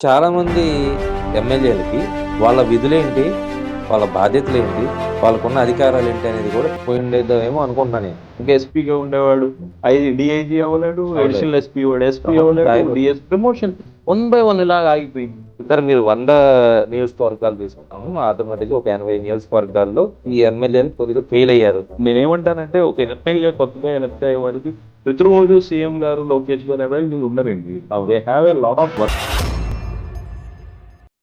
చాలామంది ఎమ్మెల్యేలకి వాళ్ళ విధులేంటి, వాళ్ళ బాధ్యతలేంటి, వాళ్ళకున్న అధికారాలేంటి అనేది కూడా పోయిండేదేమో అనుకుంటున్నా నేను. ఇంకా ఎస్పీగా ఉండేవాడు డిఐజీ అవ్వలేడు, అడిషనల్ ఎస్పీ వాడు ఎస్పీ అవ్వలేడు, డిఎస్ ప్రమోషన్ 1 by 1 ఇలాగా ఆగిపోయింది. సార్ మీరు 100 నియోజకవర్గాలు తీసుకుంటాము, ఆటోమేటిక్గా ఒక 80 నియోజకవర్గాల్లో ఈ ఎమ్మెల్యేలు కొద్దిగా ఫెయిల్ అయ్యారు. నేనేమంటానంటే ఒక ఎమ్మెల్యే కొత్తగా ఎలక్ట్ అయ్యే వారికి ప్రతిరోజు సీఎం గారు లోకేష్ గారు ఎవరు ఉన్నారండి. They have a lot of work.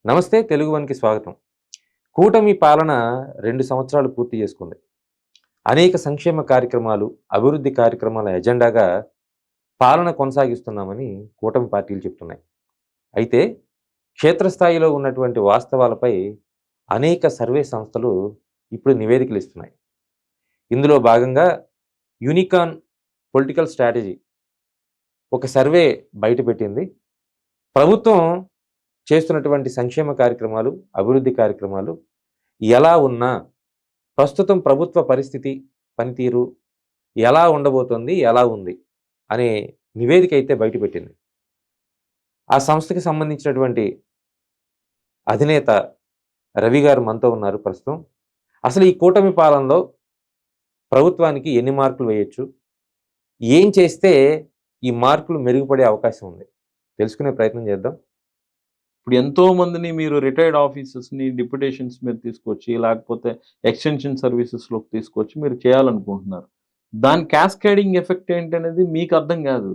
నమస్తే, తెలుగు వన్కి స్వాగతం. కూటమి పాలన 2 సంవత్సరాలు పూర్తి చేసుకుంది. అనేక సంక్షేమ కార్యక్రమాలు, అభివృద్ధి కార్యక్రమాల ఎజెండాగా పాలన కొనసాగిస్తున్నామని కూటమి పార్టీలు చెప్తున్నాయి. అయితే క్షేత్రస్థాయిలో ఉన్నటువంటి వాస్తవాలపై అనేక సర్వే సంస్థలు ఇప్పుడు నివేదికలు ఇస్తున్నాయి. ఇందులో భాగంగా యూనికాన్ పొలిటికల్ స్ట్రాటజీ ఒక సర్వే బయటపెట్టింది. ప్రభుత్వం చేస్తున్నటువంటి సంక్షేమ కార్యక్రమాలు, అభివృద్ధి కార్యక్రమాలు ఎలా ఉన్నా ప్రస్తుతం ప్రభుత్వ పరిస్థితి, పనితీరు ఎలా ఉండబోతోంది, ఎలా ఉంది అనే నివేదిక అయితే బయటపెట్టింది. ఆ సంస్థకి సంబంధించినటువంటి అధినేత రవి గారు మనతో ఉన్నారు ప్రస్తుతం. అసలు ఈ కూటమి పాలనలో ప్రభుత్వానికి ఎన్ని మార్కులు వేయొచ్చు, ఏం చేస్తే ఈ మార్కులు మెరుగుపడే అవకాశం ఉంది, తెలుసుకునే ప్రయత్నం చేద్దాం. ఇప్పుడు ఎంతో మందిని మీరు రిటైర్డ్ ఆఫీసర్స్ని డిప్యుటేషన్స్ మీద తీసుకొచ్చి, లేకపోతే ఎక్స్టెన్షన్ సర్వీసెస్లోకి తీసుకొచ్చి మీరు చేయాలనుకుంటున్నారు. దాని క్యాస్కేడింగ్ ఎఫెక్ట్ ఏంటనేది మీకు అర్థం కాదు,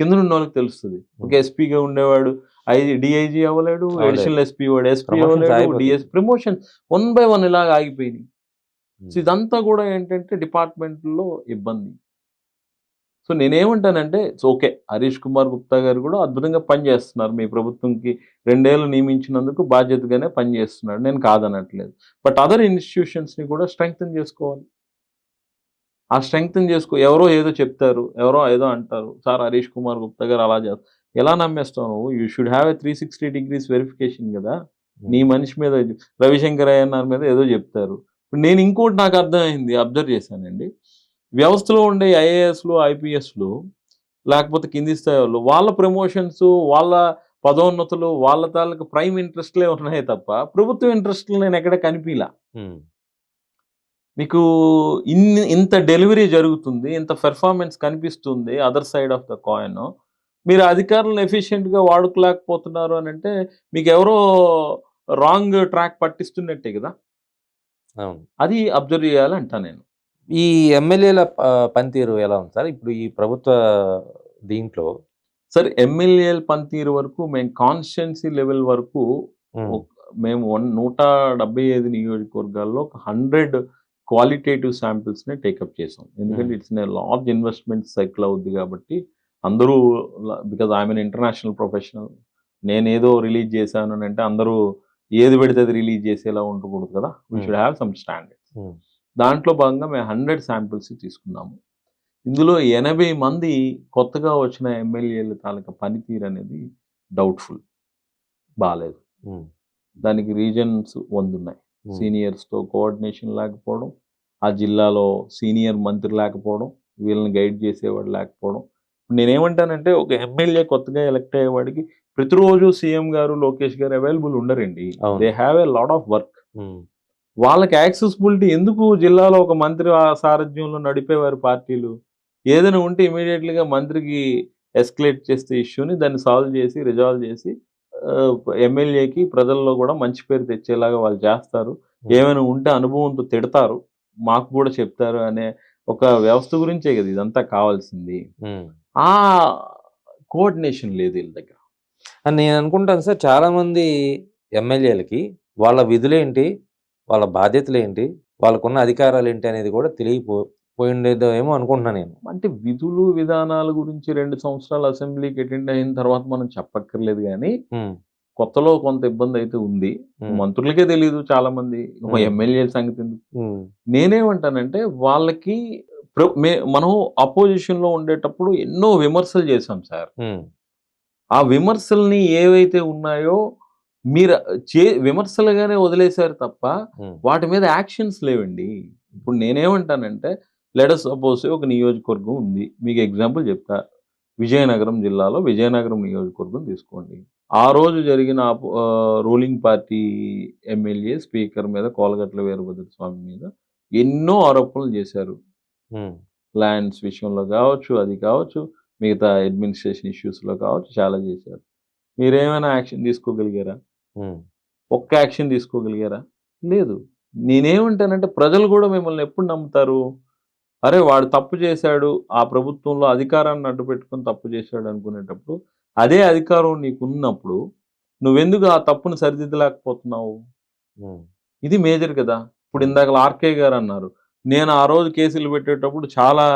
కింద ఉన్న వాళ్ళకి తెలుస్తుంది. ఒక ఎస్పీగా ఉండేవాడు డిఐజీ అవ్వలేడు, అడిషనల్ ఎస్పీ వాడు ఎస్పీ అవ్వలేడు, డిఎస్ ప్రమోషన్ 1 by 1 ఇలాగ ఆగిపోయినాయి. సో ఇదంతా కూడా ఏంటంటే డిపార్ట్మెంట్లో ఇబ్బంది. సో నేనేమంటానంటే ఓకే, హరీష్ కుమార్ గుప్తా గారు కూడా అద్భుతంగా పనిచేస్తున్నారు. మీ ప్రభుత్వంకి 2 ఏళ్ళు నియమించినందుకు బాధ్యతగానే పనిచేస్తున్నాడు, నేను కాదనట్లేదు. బట్ అదర్ ఇన్స్టిట్యూషన్స్ని కూడా స్ట్రెంగ్తన్ చేసుకోవాలి. ఆ స్ట్రెంగ్తన్ ఎవరో ఏదో చెప్తారు, ఎవరో ఏదో అంటారు, సార్ హరీష్ కుమార్ గుప్తా గారు అలా చేస్తారు, ఎలా నమ్మేస్తావు నువ్వు? You should have a 360 degrees verification కదా. నీ మనిషి మీద, రవిశంకర్ అయ్యన్నార్ మీద ఏదో చెప్తారు. ఇప్పుడు నేను ఇంకోటి నాకు అర్థమైంది, అబ్జర్వ్ చేశానండి. వ్యవస్థలో ఉండే ఐఏఎస్లు, ఐపీఎస్లు, లేకపోతే కింది స్థాయిలో వాళ్ళ ప్రమోషన్స్, వాళ్ళ పదోన్నతులు, వాళ్ళ తాలూకు ప్రైమ్ ఇంట్రెస్ట్లే ఉన్నాయి తప్ప ప్రభుత్వ ఇంట్రెస్ట్లు నేను ఎక్కడ కనిపించలా. మీకు ఇంత డెలివరీ జరుగుతుంది, ఇంత పెర్ఫార్మెన్స్ కనిపిస్తుంది other side of the coin. మీరు అధికారులను ఎఫిషియెంట్గా వాడుకోలేకపోతున్నారు అని అంటే మీకు ఎవరో రాంగ్ ట్రాక్ పట్టిస్తున్నట్టే కదా. అది అబ్జర్వ్ చేయాలంట నేను. ఈ ఎమ్మెల్యేల పనితీరు ఎలా ఉంది సార్ ఇప్పుడు ఈ ప్రభుత్వ దీంట్లో? సార్ ఎమ్మెల్యేల పనితీరు వరకు మేము కాన్స్టిట్యున్సీ లెవెల్ వరకు మేము 175 నియోజకవర్గాల్లో 100 క్వాలిటేటివ్ శాంపిల్స్ని టేకప్ చేసాం. ఎందుకంటే ఇట్స్ లార్జ్ ఇన్వెస్ట్మెంట్ సైకిల్ అవుద్ది కాబట్టి అందరూ, బికాజ్ ఐఎమ్ ఇంటర్నేషనల్ ప్రొఫెషనల్, నేనేదో రిలీజ్ చేశాను అని అంటే అందరూ ఏది పెడితే అది రిలీజ్ చేసేలా ఉండకూడదు కదా. We should have some standards. దాంట్లో భాగంగా మేము 100 శాంపిల్స్ తీసుకున్నాము. ఇందులో 80 మంది కొత్తగా వచ్చిన ఎమ్మెల్యేల తాలూకా పనితీరు అనేది డౌట్ఫుల్, బాగాలేదు. దానికి రీజన్స్ 100 ఉన్నాయి. సీనియర్స్తో కోఆర్డినేషన్ లేకపోవడం, ఆ జిల్లాలో సీనియర్ మంత్రి లేకపోవడం, వీళ్ళని గైడ్ చేసేవాడు లేకపోవడం. నేనేమంటానంటే ఒక ఎమ్మెల్యే కొత్తగా ఎలక్ట్ అయ్యేవాడికి ప్రతిరోజు సీఎం గారు, లోకేష్ గారు అవైలబుల్ ఉండరండి. They have a lot of work. వాళ్ళకి యాక్సెసిబిలిటీ ఎందుకు? జిల్లాలో ఒక మంత్రి సారథ్యంలో నడిపేవారు పార్టీలు. ఏదైనా ఉంటే ఇమీడియట్లీగా మంత్రికి ఎస్కలేట్ చేస్తే ఇష్యూని దాన్ని సాల్వ్ చేసి, రిజాల్వ్ చేసి ఎమ్మెల్యేకి ప్రజల్లో కూడా మంచి పేరు తెచ్చేలాగా వాళ్ళు చేస్తారు. ఏమైనా ఉంటే అనుభవంతో తిడతారు, మాకు కూడా చెప్తారు అనే ఒక వ్యవస్థ గురించే కదా ఇదంతా కావాల్సింది. ఆ కోఆర్డినేషన్ లేదు వీళ్ళ దగ్గర అని నేను అనుకుంటాను సార్. చాలామంది ఎమ్మెల్యేలకి వాళ్ళ విధులేంటి, వాళ్ళ బాధ్యతలేంటి, వాళ్ళకున్న అధికారాలు ఏంటి అనేది కూడా పోయిండేదో ఏమో అనుకుంటున్నాను నేను. అంటే విధులు విధానాల గురించి 2 సంవత్సరాలు అసెంబ్లీకి అటెండ్ అయిన తర్వాత మనం చెప్పక్కర్లేదు, కానీ కొత్తలో కొంత ఇబ్బంది అయితే ఉంది. మంత్రులకే తెలియదు చాలా మంది, ఎమ్మెల్యేల సంగతి ఎందుకు. నేనేమంటానంటే వాళ్ళకి మనం అపోజిషన్ లో ఉండేటప్పుడు ఎన్నో విమర్శలు చేశాం సార్. ఆ విమర్శల్ని ఏవైతే ఉన్నాయో మీరు విమర్శలుగానే వదిలేశారు తప్ప వాటి మీద యాక్షన్స్ లేవండి. ఇప్పుడు నేనేమంటానంటే లెట్ us సపోజ్ ఒక నియోజకవర్గం ఉంది, మీకు ఎగ్జాంపుల్ చెప్తా. విజయనగరం జిల్లాలో విజయనగరం నియోజకవర్గం తీసుకోండి. ఆ రోజు జరిగిన రూలింగ్ పార్టీ ఎమ్మెల్యే స్పీకర్ మీద కోలగట్ల వీరభద్ర స్వామి మీద ఎన్నో ఆరోపణలు చేశారు. ఉమ్, ల్యాండ్స్ విషయంలో కావచ్చు, అది కావచ్చు, మిగతా అడ్మినిస్ట్రేషన్ ఇష్యూస్‌లో కావచ్చు చాలా చేశారు. మీరేమైనా యాక్షన్ తీసుకోగలిగారా? ఉమ్, ఒక్క యాక్షన్ తీసుకోగలిగారా? లేదు. నేనేమంటానంటే ప్రజలు గూడా మిమ్మల్ని ఎప్పుడు నమ్ముతారు? అరే! వాడు తప్పు చేశాడు. ఆ ప్రభుత్వంలో అధికారాన్ని అడ్డుపెట్టుకొని తప్పు చేశాడు అనుకునేటప్పుడు, అదే అధికారం నీకున్నప్పుడు నువ్వెందుకు ఆ తప్పుని సరిదిద్దలేకపోతున్నావు? ఉమ్, ఇది మేజర్ కదా! ఇప్పుడు ఉమ్, ఇందాకల ఆర్‌కే గారన్నారు. నేను ఆ రోజు కేసులు పెట్టేటప్పుడు చాలా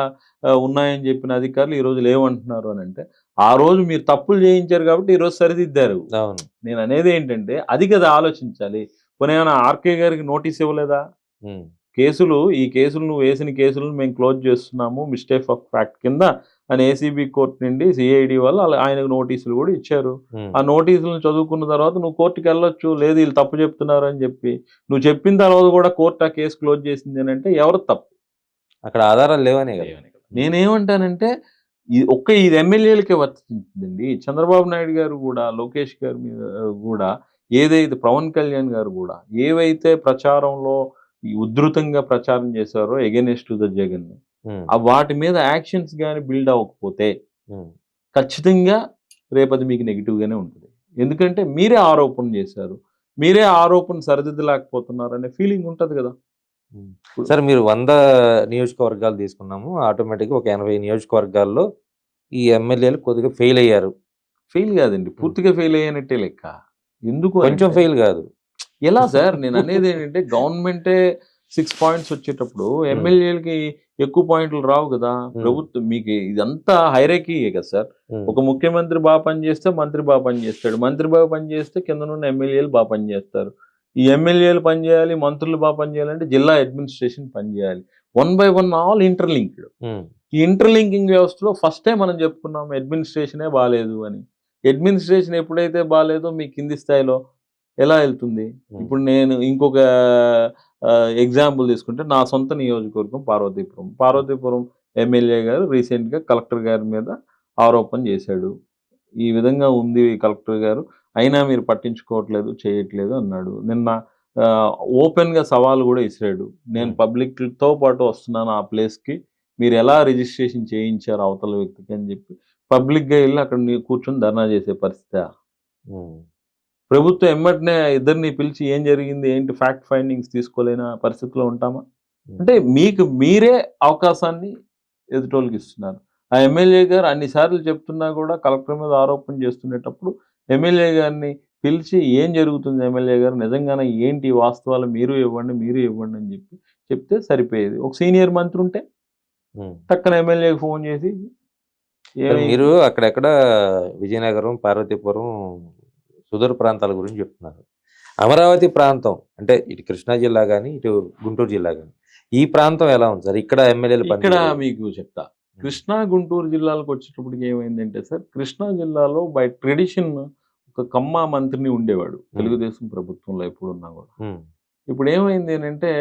ఉన్నాయని చెప్పిన అధికారులు ఈరోజు లేవంటున్నారు అనంటే, ఆ రోజు మీరు తప్పులు చేయించారు కాబట్టి ఈరోజు సరిదిద్దారు. అవును. నేననేదేంటంటే అది కదా ఆలోచించాలి. పోనీ ఏమైనా ఆర్‌కే గారికి నోటీస్ ఇవ్వలేదా? ఉమ్, ఈ కేసులు నువ్వు వేసిన కేసులను మేము క్లోజ్ చేస్తున్నాము. మిస్టేక్ ఆఫ్ ఫ్యాక్ట్ కింద అని ఏసీబీ కోర్ట్ నుండి సీఐడీ వాళ్ళు ఆయనకు నోటీసులు కూడా ఇచ్చారు. ఉమ్. ఆ నోటీసులను చదువుకున్న తర్వాత నువ్వు కోర్ట్‌కెళ్ళొచ్చు. లేదు వీళ్ళు తప్పు చెప్తున్నారు అని చెప్పి. నువ్వు చెప్పిన తర్వాత కూడా కోర్ట్ ఆ కేస్ క్లోజ్ చేసింది అనంటే ఎవరిది తప్పు? అక్కడ ఆధారాలు లేవనే కదా. నేనేమంటానంటే ఇది ఎమ్మెల్యేలకే వర్తించిందండి. చంద్రబాబు నాయుడు గారు గూడా, లోకేష్ గారి మీద గూడా ఏదైతే పవన్ కళ్యాణ్ గారు గూడా ఏవైతే ప్రచారంలో ఈ ఉధృతంగా ప్రచారం చేశారో ఎగైనెస్ట్ ద జగన్. ఉమ్, వాటి మీద యాక్షన్స్ గాని బిల్డ్ అవ్వకపోతే ఉమ్, ఖచ్చితంగా రేపది మీకు నెగెటివ్‌గానే ఉంటది. ఎందుకంటే మీరే ఆరోపణ చేశారు. మీరే ఆరోపణ సరిదిద్దలేకపోతున్నారనే ఫీలింగ్ ఉంటది గదా! ఉమ్. ఇప్పుడు సరే, మీరు 100 నియోజకవర్గాలు తీసుకున్నాము. ఆటోమేటిక్గా ఒక 80 నియోజకవర్గాల్లో ఈ ఎమ్మెల్యేలు కొద్దిగా ఫెయిల్ అయ్యారు. ఫెయిల్ గాదండి. పూర్తిగా ఫెయిల్ అయ్యానట్టే లెక్క. ఎందుకు కొంచెం అనంటే ఫెయిల్ కాదు. ఎలా సార్? నేననేదేంటంటే గవర్నమెంటే 6 పాయింట్స్ వచ్చేటప్పుడు ఉమ్, ఎమ్మెల్యేలకి ఎక్కువ పాయింట్లు రావు గదా! ఉమ్, మీకు ఇదంతా హైరార్కీయే కదా సార్. ఉమ్, ఒక ముఖ్యమంత్రి పని చేస్తే మంత్రి పని చేస్తాడు. మంత్రి పని చేస్తే కిందనున్న ఎమ్మెల్యేలు పని చేస్తారు. ఈ ఎమ్మెల్యేలు పని చేయాలి, మంత్రులు పని చేయాలంటే జిల్లా అడ్మినిస్ట్రేషన్ పని చేయాలి. One by one all interlinked. Um, ఈ ఇంటర్‌లింకింగ్ వ్యవస్థలో ఫస్టే మనం చెప్పుకున్నాం అడ్మినిస్ట్రేషనే బాలేదు అని. అడ్మినిస్ట్రేషన్ ఎప్పుడైతే బాలేదో మీ కింది స్థాయిలో ఎలా ఎళ్తుంది? ఉమ్, ఇప్పుడు నేను ఇంకొక ఎగ్జాంపుల్ తీసుకుంటే నా సొంత నియోజకవర్గం పార్వతీపురం. పార్వతీపురం ఎమ్మెల్యే గారు రీసెంట్‌గా కలెక్టర్ గారి మీద ఆరోపణ చేశాడు. ఈ విధంగా ఉంది కలెక్టర్ గారు. అయినా మీరు పట్టించుకోవట్లేదు, చేయట్లేదు అన్నాడు. నిన్న ఆహ్, ఓపెన్‌గా సవాల్ గూడా ఇసిరాడు. నేను ఉమ్. పబ్లిక్‌తో పాటు వస్తున్నాను ఆ ప్లేస్‌కి. మీరెలా రిజిస్ట్రేషన్ చేయించారు అవతల వ్యక్తికి అని జెప్పి పబ్లిక్‌గా ఎళ్లి అక్కడ కూర్చొని ధర్నా చేసే పరిస్థితా? ఉమ్, ప్రభుత్వం ఎమ్మటనే ఇద్దరిని పిలిచి ఏం జరిగింది? ఏంటి ఫ్యాక్ట్ ఫైండింగ్స్ తీసుకోలేని పరిస్థితిలో ఉంటామా? ఉమ్, అంటే మీకు మీరే అవకాశాన్ని ఎదుటోళ్ళకి ఇస్తున్నారు. ఆ ఎమ్మెల్యే గారు అన్ని సార్లు చెప్తున్నా గూడా కలెక్టర్ మీద ఆరోపణ చేస్తునేటప్పుడు ఎమ్మెల్యే గారిని పిలిచి ఏం జరుగుతుంది ఎమ్మెల్యే గారు? నిజంగానే ఏంటి వాస్తవాలు మీరు ఇవ్వండి, మీరు ఇవ్వండి అని జెప్పి చెప్తే సరిపోయేది. ఒక సీనియర్ మంత్రి ఉంటే ఉమ్. టక్కన ఎమ్మెల్యేకి ఫోన్ చేసి సరే, ఏమి మీరు అక్కడెక్కడ విజయనగరం, పార్వతీపురం సుదూర ప్రాంతాల గురించి చెప్తున్నారు. అమరావతి ప్రాంతం అంటే ఇటు కృష్ణా జిల్లా గాని, ఇటు గుంటూరు జిల్లా గాని, ఈ ప్రాంతం ఎలా ఉంది సార్? ఇక్కడ ఎమ్మెల్యేల ఇక్కడ పనితీరు? మీకు చెప్తా. కృష్ణా, గుంటూరు జిల్లాలకు వచ్చేటప్పటికి ఏమైందంటే సార్, కృష్ణా జిల్లాలో బై ట్రెడిషన్ ఒక కమ్మ మంత్రిని ఉండేవాడు. తెలుగుదేశం ప్రభుత్వంలో ఎప్పుడున్నా గూడా. ఉమ్, ఇప్పుడేమైంది అనంటే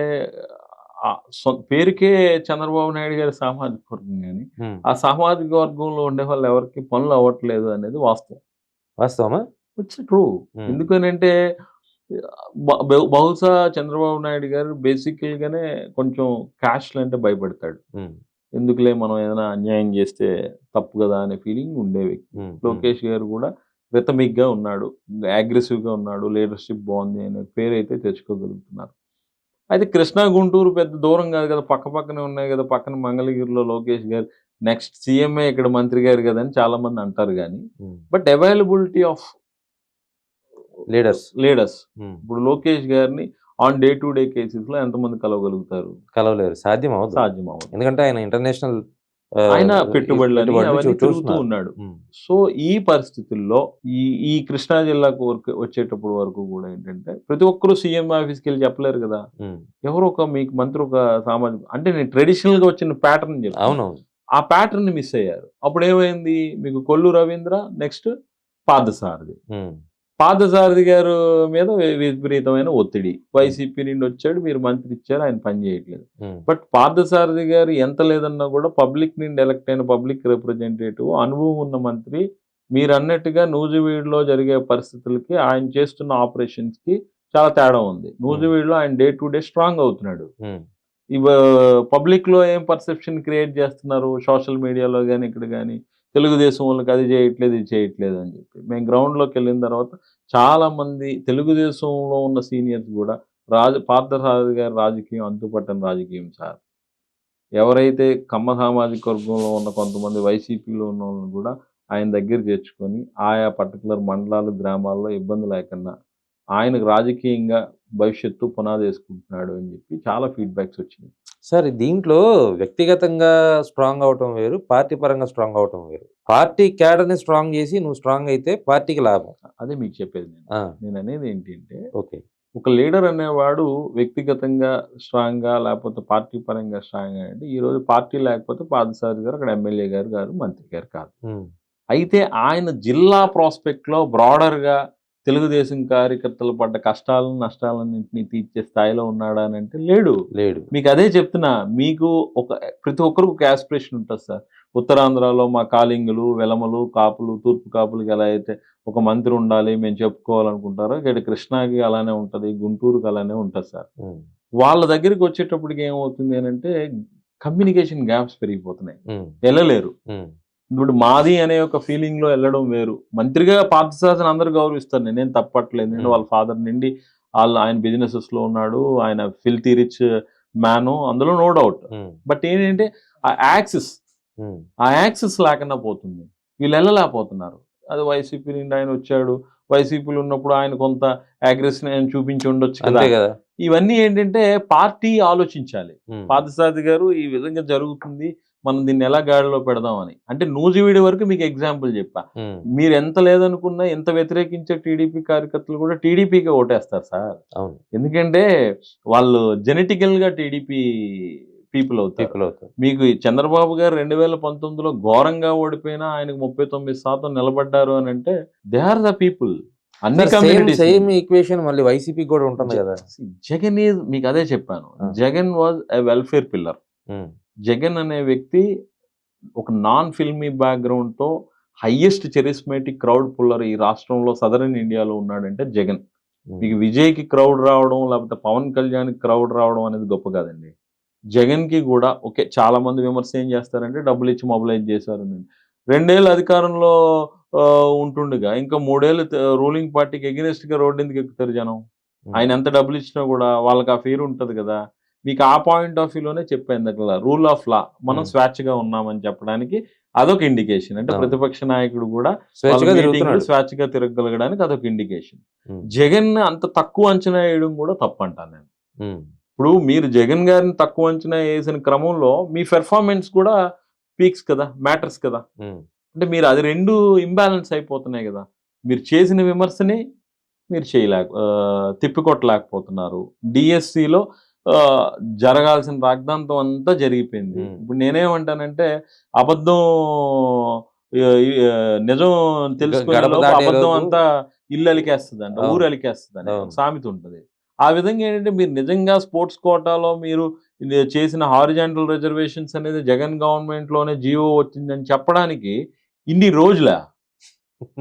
పేరుకే చంద్రబాబు నాయుడు గారి సామాజిక వర్గం గాని, ఉమ్. ఆ సామాజిక వర్గంలో ఉండేవాళ్ళు ఎవరికీ పనులు అవ్వట్లేదు అనేది వాస్తవం. వాస్తవమా? It's true. ఉమ్, ఎందుకనంటే బహుశా చంద్రబాబు నాయుడు గారు బేసికల్‌గానే కొంచెం క్యాస్ట్‌లంటే భయపడతాడు. ఉమ్, ఎందుకులే మనం ఏదైనా అన్యాయం చేస్తే తప్పు కదా అనే ఫీలింగ్ ఉండే వ్యక్తి. ఉమ్, ఉమ్, లోకేష్ గారు కూడా రిథమిక్‌గా ఉన్నాడు. అగ్రెసివ్‌గా ఉన్నాడు. లీడర్‌షిప్ బావుంది అనే పేరైతే తెచ్చుకోగలుగుతున్నారు. అయితే కృష్ణా, గుంటూరు పెద్ద దూరం కాదు కదా! పక్కనే ఉన్నాయి కదా! పక్కన మంగళగిరిలో లోకేష్ గారు నెక్స్ట్ సీఎంఏ ఇక్కడ మంత్రి గారు కదా! అని చాలామంది అంటారు గానీ, um. But availability of leaders. Leaders. Um. ఇప్పుడు లోకేష్ గారిని ఆన్ డే టు డే కేసెస్‌లో ఎంతమంది కలవగలుగుతారు? కలవలేరు. సాధ్యం అవ్వదు. సాధ్యం అవ్వదు. ఎందుకంటే ఆయన ఇంటర్నేషనల్ ఆయన పెట్టుబడులని అవన్నీ తిరుగుతూ చూస్తున్నారు. ఉన్నాడు. ఉమ్, సో, ఈ పరిస్థితుల్లో ఈ ఈ కృష్ణా జిల్లాకు వచ్చేటప్పుడు వరకు గూడా ఏంటంటే, ప్రతి ఒక్కరు సీఎం ఆఫీస్‌కెళ్ళి చెప్పలేరు గదా! ఉమ్. ఎవరో మీకు మంత్రి ఒక సామాజిక అంటే నేను ట్రెడిషనల్‌గా వచ్చిన ప్యాటర్న్ చెప్తున్నా. అవునవును. ఆ ప్యాటర్న్‌ని మిస్ అయ్యారు. అప్పుడేమైంది మీకు కొల్లు రవీంద్ర నెక్స్ట్ పార్థసారథి. ఉమ్, పార్థసారథి గారు మీద విపరీతమైన ఒత్తిడి. వైసీపీ నుండి వచ్చాడు. మీరు మంత్రి ఇచ్చారు. ఆయన పని చేయట్లేదు. ఉమ్, బట్ పార్థసారథి గారు ఎంత లేదన్నా కూడా పబ్లిక్ నుండి ఎలక్ట్ అయిన పబ్లిక్ రిప్రజెంటేటివ్ అనుభవం ఉన్న మంత్రి మీరు అన్నట్టుగా నూజివీడులో జరిగే పరిస్థితులకి ఆయన చేస్తున్న ఆపరేషన్స్ కి చాలా తేడా ఉంది. నూజివీడులో ఆయన డే టు డే స్ట్రాంగ్ అవుతున్నాడు. ఉమ్, పబ్లిక్ లో ఏం పర్సెప్షన్ క్రియేట్ చేస్తున్నారు సోషల్ మీడియాలో కానీ ఇక్కడ కానీ, తెలుగుదేశం వాళ్ళకి అది చేయట్లేదు ఇది చేయట్లేదు అని చెప్పి. మేము గ్రౌండ్లోకి వెళ్ళిన తర్వాత చాలా మంది తెలుగుదేశంలో ఉన్న సీనియర్స్ కూడా పార్థసారథి గారి రాజకీయం అంతుపట్టని రాజకీయం సార్. ఎవరైతే కమ్మ సామాజిక వర్గంలో ఉన్న కొంతమంది వైసీపీలో ఉన్న వాళ్ళని కూడా ఆయన దగ్గర చేర్చుకొని ఆయా పర్టికులర్ మండలాలు గ్రామాల్లో ఇబ్బంది లేకుండా ఆయనకు రాజకీయంగా భవిష్యత్తు పునాది వేసుకుంటున్నాడు అని చెప్పి చాలా ఫీడ్బ్యాక్స్ వచ్చినాయి. సరే దీంట్లో వ్యక్తిగతంగా స్ట్రాంగ్ అవటం వేరు, పార్టీ పరంగా స్ట్రాంగ్ అవటం వేరు. పార్టీ క్యాడర్ని స్ట్రాంగ్ చేసి నువ్వు స్ట్రాంగ్ అయితే పార్టీకి లాభం. అదే మీకు చెప్పేది నేను అనేది ఏంటి అంటే, ఓకే. ఒక లీడర్ అనేవాడు వ్యక్తిగతంగా స్ట్రాంగ్గా లేకపోతే పార్టీ పరంగా స్ట్రాంగ్గా అంటే ఈరోజు పార్టీ లేకపోతే పార్థసారథి గారు అక్కడ ఎమ్మెల్యే గారు మంత్రి గారు కాదు. అయితే ఆయన జిల్లా ప్రాస్పెక్ట్లో బ్రాడర్గా తెలుగుదేశం కార్యకర్తలు పడ్డ కష్టాలను నష్టాలన్నింటినీ తీర్చే స్థాయిలో ఉన్నాడా అని అంటే లేడు. మీకు అదే చెప్తున్నా, మీకు ప్రతి ఒక్కరికి ఒక యాస్పిరేషన్ ఉంటుంది సార్. ఉత్తరాంధ్రలో మా కాలింగులు వెలమలు కాపులు తూర్పు కాపులకి ఎలా అయితే ఒక మంత్రి ఉండాలి మేము చెప్పుకోవాలనుకుంటారో ఇక్కడ కృష్ణాకి అలానే ఉంటుంది, గుంటూరుకి అలానే ఉంటుంది సార్. వాళ్ళ దగ్గరికి వచ్చేటప్పటికి ఏమవుతుంది అని అంటే కమ్యూనికేషన్ గ్యాప్స్ పెరిగిపోతున్నాయి, వెళ్ళలేరు. ఇప్పుడు మాది అనే ఒక ఫీలింగ్ లో వెళ్ళడం వేరు. మంత్రిగా పార్థసారథిని అందరూ గౌరవిస్తారు, నేనేం తప్పట్లేదు. నేను వాళ్ళ ఫాదర్ నుండి ఆయన బిజినెసెస్ లో ఉన్నాడు, ఆయన ఫిల్తీ రిచ్ మ్యాను, అందులో నో డౌట్. బట్ ఏంటంటే ఆ యాక్సెస్ లేకుండా పోతుంది, వీళ్ళు వెళ్ళలేకపోతున్నారు. అది వైసీపీ నుండి ఆయన వచ్చాడు, వైసీపీలో ఉన్నప్పుడు ఆయన కొంత అగ్రెషన్ ఆయన చూపించి ఉండొచ్చు కదా. ఇవన్నీ ఏంటంటే పార్టీ ఆలోచించాలి. పార్థసారథి గారు ఈ విధంగా జరుగుతుంది, మనం దీన్ని ఎలా గాడిలో పెడదామని. అంటే నూజివీడి వరకు మీకు ఎగ్జాంపుల్ చెప్పా. మీరు ఎంత లేదనుకున్నా, ఎంత వ్యతిరేకించే టీడీపీ కార్యకర్తలు కూడా టీడీపీకి ఓటేస్తారు సార్. ఎందుకంటే వాళ్ళు జెనెటికల్ గా టీడీపీ పీపుల్ అవుతారు. మీకు చంద్రబాబు గారు 2019లో ఘోరంగా ఓడిపోయినా ఆయనకు 39% నిలబడ్డారు అని అంటే they are the people. Same equation మళ్ళీ వైసీపీ కూడా ఉంటుంది కదా. జగన్ మీకు అదే చెప్పాను, Jagan was a welfare pillar. Jagan అనే వ్యక్తి ఒక నాన్ ఫిల్మీ బ్యాక్గ్రౌండ్ తో హైయెస్ట్ చెరిస్మేటిక్ క్రౌడ్ పుల్లర్ ఈ రాష్ట్రంలో సదరన్ ఇండియాలో ఉన్నాడంటే జగన్. మీకు విజయ్కి క్రౌడ్ రావడం లేకపోతే పవన్ కళ్యాణ్కి క్రౌడ్ రావడం అనేది గొప్ప కాదండి. జగన్ కి కూడా ఓకే, చాలా మంది విమర్శ ఏం చేస్తారంటే డబ్బులు ఇచ్చి మొబిలైజ్ చేశారు. 2 ఏళ్ళు అధికారంలో ఉంటుండగా ఇంకా 3 ఏళ్ళు రూలింగ్ పార్టీకి ఎగెనిస్ట్ గా రోడ్డు ఎందుకు ఎక్కుతారు జనం? ఆయన ఎంత డబ్బులు ఇచ్చినా కూడా వాళ్ళకి ఆ ఫీర్ ఉంటది కదా. మీకు ఆ పాయింట్ ఆఫ్ వ్యూలోనే చెప్పాను అట్లా రూల్ ఆఫ్ లా, మనం స్వేచ్ఛగా ఉన్నామని చెప్పడానికి అదొక ఇండికేషన్. అంటే ప్రతిపక్ష నాయకుడు కూడా స్వేచ్ఛగా తిరగగలగడానికి అదొక ఇండికేషన్. జగన్ అంత తక్కువ అంచనా వేయడం కూడా తప్పంటాను నేను. ఇప్పుడు మీరు జగన్ గారిని తక్కువ అంచనా వేసిన క్రమంలో మీ పెర్ఫార్మెన్స్ కూడా పీక్స్ కదా, మ్యాటర్స్ కదా. అంటే మీరు అది 2 ఇంబ్యాలెన్స్ అయిపోతున్నాయి కదా. మీరు చేసిన విమర్శని మీరు తిప్పికొట్టలేకపోతున్నారు. డిఎస్సిలో జరగాల్సిన రాగ్దాంతం అంతా జరిగిపోయింది. ఇప్పుడు నేనేమంటానంటే అబద్ధం నిజం తెలుసుకునే అబద్ధం అంతా ఇల్లు అలికేస్తుంది అంట, ఊరు అలికేస్తుంది అంట, సామెత ఉంటుంది. ఆ విధంగా ఏంటంటే మీరు నిజంగా స్పోర్ట్స్ కోటాలో మీరు చేసిన హారిజాంటల్ రిజర్వేషన్స్ అనేది జగన్ గవర్నమెంట్ లోనే జీవో వచ్చిందని చెప్పడానికి ఇన్ని రోజుల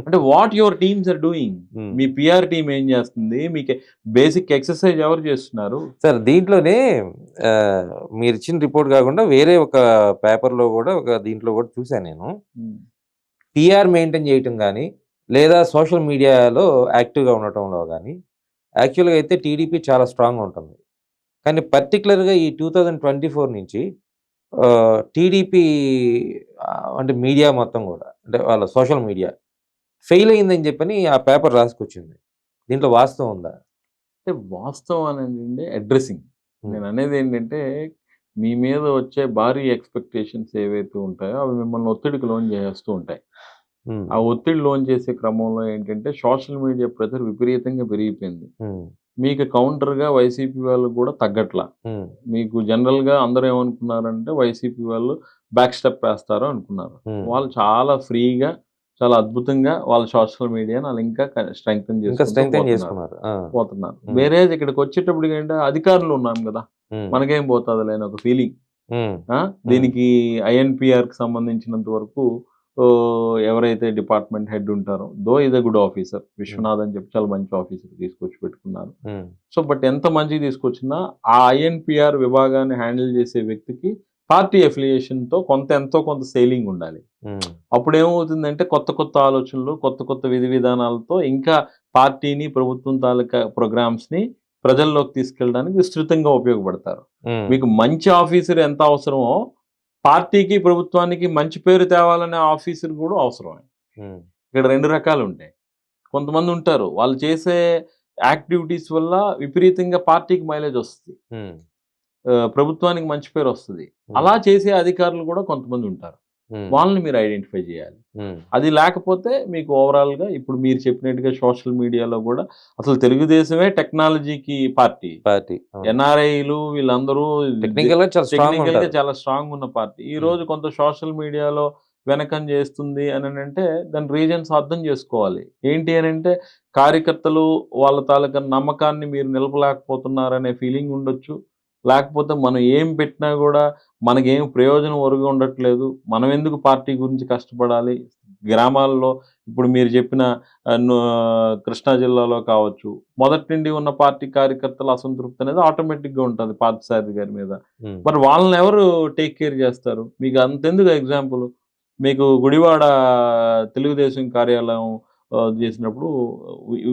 అంటే what your teams are doing, మీ పిఆర్ టీమ్ ఏం చేస్తుంది, మీకు బేసిక్ ఎక్సర్సైజ్ ఎవరు చేస్తున్నారు సార్? దీంట్లోనే మీరు ఇచ్చిన రిపోర్ట్ కాకుండా వేరే ఒక పేపర్లో కూడా దీంట్లో కూడా చూసాను నేను. పిఆర్ మెయింటైన్ చేయటం కానీ లేదా సోషల్ మీడియాలో యాక్టివ్గా ఉండటంలో కానీ యాక్చువల్గా అయితే టీడీపీ చాలా స్ట్రాంగ్గా ఉంటుంది. కానీ పర్టికులర్గా ఈ 2024 నుంచి టీడీపీ అంటే మీడియా మొత్తం కూడా అంటే వాళ్ళ సోషల్ మీడియా ఫెయిల్ అయిందని చెప్పని ఆ పేపర్ రాసుకొచ్చింది. దీంట్లో వాస్తవం ఉందా? అంటే వాస్తవం అనేది అడ్రస్సింగ్. నేను అనేది ఏంటంటే మీ మీద వచ్చే భారీ ఎక్స్పెక్టేషన్స్ ఏవైతే ఉంటాయో అవి మిమ్మల్ని ఒత్తిడికి లోన్ చేస్తూ ఉంటాయి. ఆ ఒత్తిడి లోన్ చేసే క్రమంలో ఏంటంటే సోషల్ మీడియా ప్రెజర్ విపరీతంగా పెరిగిపోయింది. మీకు కౌంటర్ గా వైసీపీ వాళ్ళు కూడా తగ్గట్లా. మీకు జనరల్ గా అందరూ ఏమనుకున్నారంటే వైసీపీ వాళ్ళు బ్యాక్ స్టెప్ వేస్తారు అనుకున్నారు. వాళ్ళు చాలా ఫ్రీగా చాలా అద్భుతంగా వాళ్ళ సోషల్ మీడియాని వాళ్ళు ఇంకా స్ట్రెంగ్తెన్ పోతున్నారు. వేరే ఇక్కడికి వచ్చేటప్పుడు ఏంటంటే అధికారులు ఉన్నాం కదా, మనకేం పోతుంది లేని ఒక ఫీలింగ్. దీనికి INPR కి సంబంధించినంత వరకు ఎవరైతే డిపార్ట్మెంట్ హెడ్ ఉంటారో is a good officer, Viswanath అని చెప్పి చాలా మంచి ఆఫీసర్ తీసుకొచ్చి పెట్టుకున్నారు. సో బట్ ఎంత మంచిగా తీసుకొచ్చినా ఆ ఐఎన్పిఆర్ విభాగాన్ని హ్యాండిల్ చేసే వ్యక్తికి పార్టీ అఫిలియేషన్తో ఎంతో కొంత సేలింగ్ ఉండాలి. అప్పుడు ఏమవుతుందంటే కొత్త కొత్త ఆలోచనలు, కొత్త కొత్త విధి విధానాలతో ఇంకా పార్టీని, ప్రభుత్వం తాలూకా ప్రోగ్రామ్స్ని ప్రజల్లోకి తీసుకెళ్ళడానికి విస్తృతంగా ఉపయోగపడతారు. మీకు మంచి ఆఫీసర్ ఎంత అవసరమో పార్టీకి, ప్రభుత్వానికి మంచి పేరు తేవాలనే ఆఫీసర్ కూడా అవసరమే. ఇక్కడ 2 రకాలు ఉంటాయి. కొంతమంది ఉంటారు వాళ్ళు చేసే యాక్టివిటీస్ వల్ల విపరీతంగా పార్టీకి మైలేజ్ వస్తుంది, ప్రభుత్వానికి మంచి పేరు వస్తుంది. అలా చేసే అధికారులు కూడా కొంతమంది ఉంటారు. వాళ్ళని మీరు ఐడెంటిఫై చేయాలి. అది లేకపోతే మీకు ఓవరాల్గా ఇప్పుడు మీరు చెప్పినట్టుగా సోషల్ మీడియాలో కూడా అసలు తెలుగుదేశమే టెక్నాలజీకి పార్టీ, ఎన్ఆర్ఐలు వీళ్ళందరూ టెక్నికల్గా చాలా స్ట్రాంగ్ ఉన్న పార్టీ. ఈ రోజు కొంత సోషల్ మీడియాలో వెనకం చేస్తుంది అని అంటే దాని రీజన్స్ అర్థం చేసుకోవాలి. ఏంటి అని అంటే కార్యకర్తలు వాళ్ళ తాలూకా నమ్మకాన్ని మీరు నిలపలేకపోతున్నారనే ఫీలింగ్ ఉండొచ్చు. లేకపోతే మనం ఏం పెట్టినా కూడా మనకేం ప్రయోజనం ఒరిగి ఉండట్లేదు, మనం ఎందుకు పార్టీ గురించి కష్టపడాలి. గ్రామాల్లో ఇప్పుడు మీరు చెప్పిన కృష్ణా జిల్లాలో కావచ్చు, మొదటి నుండి ఉన్న పార్టీ కార్యకర్తల అసంతృప్తి అనేది ఆటోమేటిక్గా ఉంటుంది పార్థసారథి గారి మీద. మరి వాళ్ళని ఎవరు టేక్ కేర్ చేస్తారు? మీకు అంతెందుకు ఎగ్జాంపుల్, మీకు గుడివాడ తెలుగుదేశం కార్యాలయం చేసినప్పుడు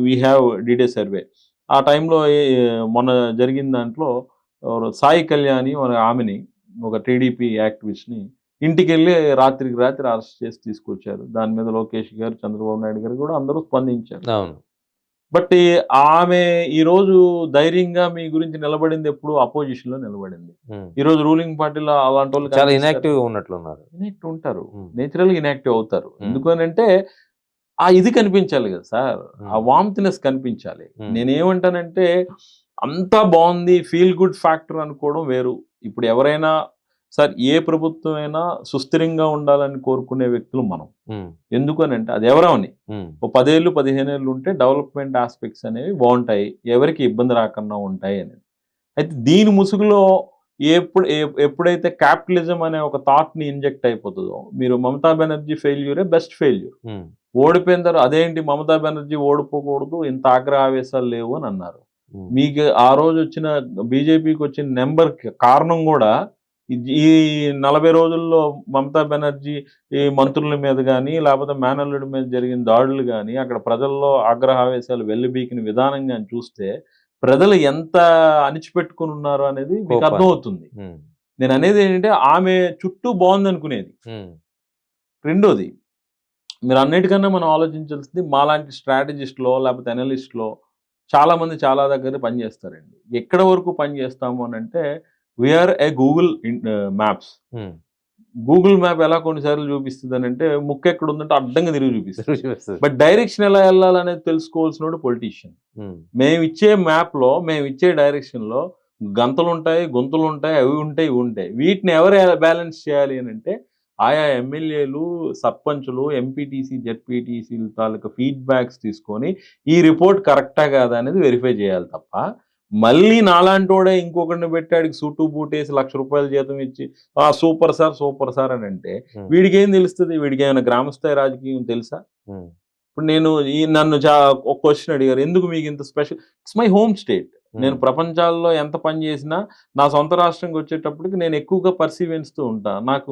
we have did a survey. ఆ టైంలో మొన్న జరిగిన దాంట్లో సాయి కళ్యాణి ఆమెని, ఒక టీడీపీ యాక్టివిస్ట్ని ఇంటికి వెళ్ళి రాత్రికి రాత్రి అరెస్ట్ చేసి తీసుకొచ్చారు. దాని మీద లోకేష్ గారు, చంద్రబాబు నాయుడు గారు కూడా అందరూ స్పందించారు. బట్ ఆమె ఈరోజు ధైర్యంగా మీ గురించి నిలబడింది ఎప్పుడు అపోజిషన్ లో నిలబడింది. ఈరోజు రూలింగ్ పార్టీలో అలాంటి వాళ్ళు చాలా ఇనాక్టివ్ ఉన్నట్లున్నారు. ఇనాక్టివ్ ఉంటారు, నేచురల్ గా ఇనాక్టివ్ అవుతారు. ఎందుకనంటే ఆ ఇది కనిపించాలి కదా సార్, ఆ వామ్తినెస్ కనిపించాలి. నేనేమంటానంటే అంతా బాగుంది, ఫీల్ గుడ్ ఫ్యాక్టర్ అనుకోవడం వేరు. ఇప్పుడు ఎవరైనా సార్, ఏ ప్రభుత్వం అయినా సుస్థిరంగా ఉండాలని కోరుకునే వ్యక్తులు మనం. ఎందుకనంటే అది ఎవరని 10 ఏళ్ళు 15 ఏళ్ళు ఉంటే డెవలప్మెంట్ ఆస్పెక్ట్స్ అనేవి బాగుంటాయి, ఎవరికి ఇబ్బంది రాకుండా ఉంటాయి అనేది. అయితే దీని ముసుగులో ఎప్పుడైతే క్యాపిటలిజం అనే ఒక థాట్ని ఇంజెక్ట్ అయిపోతుందో, మీరు మమతా బెనర్జీ ఫెయిల్యూరే బెస్ట్ ఫెయిల్యూర్. ఓడిపోయిన తర్వాత అదేంటి మమతా బెనర్జీ ఓడిపోకూడదు, ఇంత ఆగ్రహ ఆవేశాలు లేవు అని అన్నారు. మీకు ఆ రోజు వచ్చిన బీజేపీకి వచ్చిన నెంబర్ కారణం కూడా ఈ 40 రోజుల్లో మమతా బెనర్జీ ఈ మంత్రుల మీద కానీ లేకపోతే మేనల్లుడి మీద జరిగిన దాడులు కానీ, అక్కడ ప్రజల్లో ఆగ్రహావేశాలు వెల్లిబీకిన విధానం కానీ చూస్తే ప్రజలు ఎంత అణిచిపెట్టుకుని ఉన్నారు అనేది మీకు అర్థమవుతుంది. నేను అనేది ఏంటంటే ఆమె చుట్టూ బాగుంది అనుకునేది. రెండోది, మీరు అన్నిటికన్నా మనం ఆలోచించాల్సింది మాలాంటి స్ట్రాటజిస్ట్లో లేకపోతే అనలిస్ట్లో చాలా మంది చాలా దగ్గర పనిచేస్తారండి. ఎక్కడ వరకు పనిచేస్తాము అని అంటే వీఆర్ ఏ గూగుల్ మ్యాప్స్. గూగుల్ మ్యాప్ ఎలా కొన్నిసార్లు చూపిస్తుంది అని అంటే ముక్కు ఎక్కడ ఉందంటే అడ్డంగా తిరిగి చూపిస్తుంది. బట్ డైరెక్షన్ ఎలా వెళ్ళాలనేది తెలుసుకోవాల్సిన పొలిటీషియన్. మేము ఇచ్చే మ్యాప్లో, మేము ఇచ్చే డైరెక్షన్లో గంతలు ఉంటాయి, గొంతులు ఉంటాయి, అవి ఉంటాయి, ఇవి ఉంటాయి. వీటిని ఎవరు బ్యాలెన్స్ చేయాలి అని అంటే ఆయా ఎమ్మెల్యేలు, సర్పంచులు, ఎంపీటీసీ, జెడ్పీటీసీల తాలూకా ఫీడ్బ్యాక్స్ తీసుకొని ఈ రిపోర్ట్ కరెక్టా కాదా అనేది వెరిఫై చేయాలి తప్ప, మళ్ళీ నాలాంటోడే ఇంకొకరిని పెట్టాడికి సూటు బూటేసి ₹1,00,000 జీతం ఇచ్చి సూపర్ సార్ అని అంటే వీడికి ఏం తెలుస్తుంది? వీడికి ఏమైనా గ్రామస్థాయి రాజకీయం తెలుసా? ఇప్పుడు నన్ను ఒక క్వశ్చన్ అడిగారు, ఎందుకు మీకు ఇంత special? It's my home state. నేను ప్రపంచాల్లో ఎంత పని చేసినా నా సొంత రాష్ట్రంకి వచ్చేటప్పటికి నేను ఎక్కువగా పర్సీవెన్స్తో ఉంటాను. నాకు